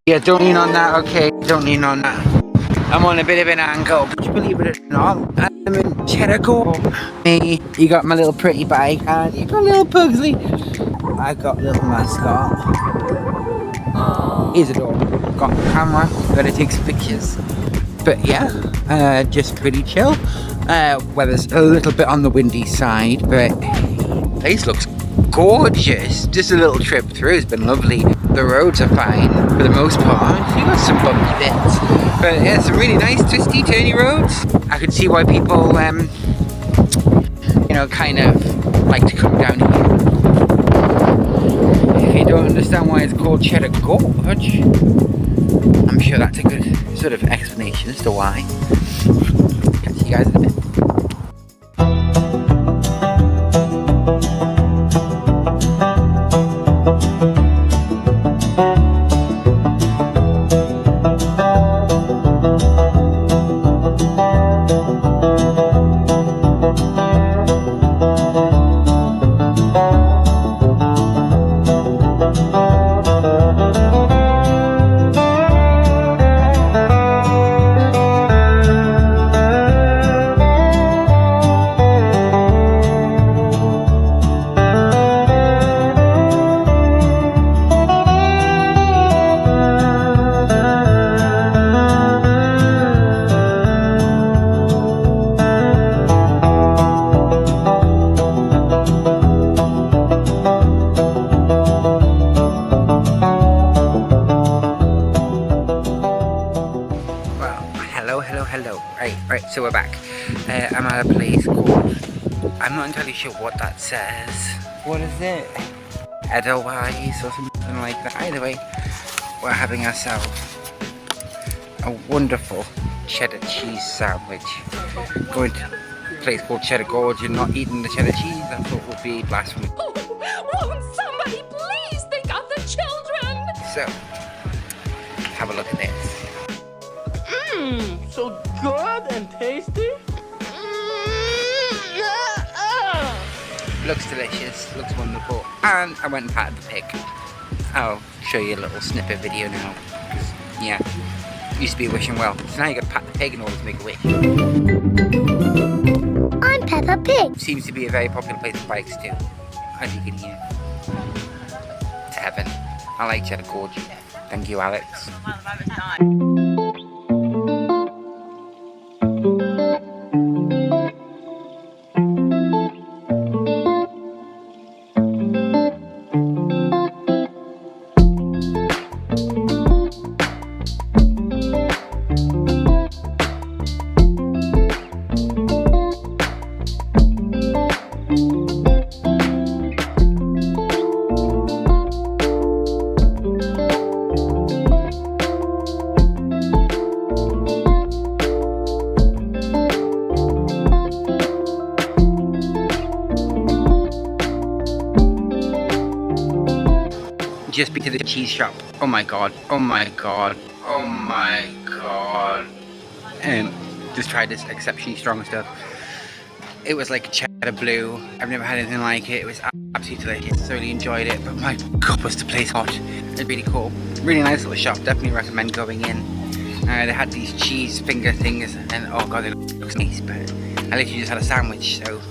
Yeah, don't lean on that, okay? Don't lean on that. I'm on a bit of an angle, but believe it or not, I'm in Chaddar Gorge. Me, you got my little pretty bike, and you got little Pugsley. I got little mascot. He's adorable. Got the camera, gotta take some pictures. But yeah, just pretty chill. Weather's a little bit on the windy side, but place looks gorgeous. Just a little trip through has been lovely. The roads are fine for the most part. You got some bumpy bits, but yeah, some really nice twisty, turny roads. I could see why people, you know, kind of like to come down here. If you don't understand why it's called Chaddar Gorge, I'm sure that's a good sort of explanation as to why. Catch you guys in a bit. Hello. Right, so we're back. I'm at a place called, I'm not entirely sure what that says. What is it? Edelweiss or something like that. Either way, we're having ourselves a wonderful cheddar cheese sandwich. Going to a place called Chaddar Gorge and not eating the cheddar cheese, I thought would be blasphemy. Oh, won't somebody please think of the children? So, have a look at this. So good and tasty. Looks delicious, looks wonderful. And I went and patted the pig. I'll show you a little snippet video now. Yeah, used to be wishing well. So now you gotta pat the pig in order to make a wish. I'm Peppa Pig. Seems to be a very popular place for bikes too, as you can hear. To heaven. I like Chaddar Gorge. Thank you, Alex. Just been to the cheese shop. Oh my god. Oh my god. Oh my god. Just tried this exceptionally strong stuff. It was like cheddar blue. I've never had anything like it. It was absolutely delicious. Thoroughly enjoyed it. But my god, was the place hot. It's really cool. Really nice little shop. Definitely recommend going in. They had these cheese finger things, and oh god, it looks nice. But I literally just had a sandwich, so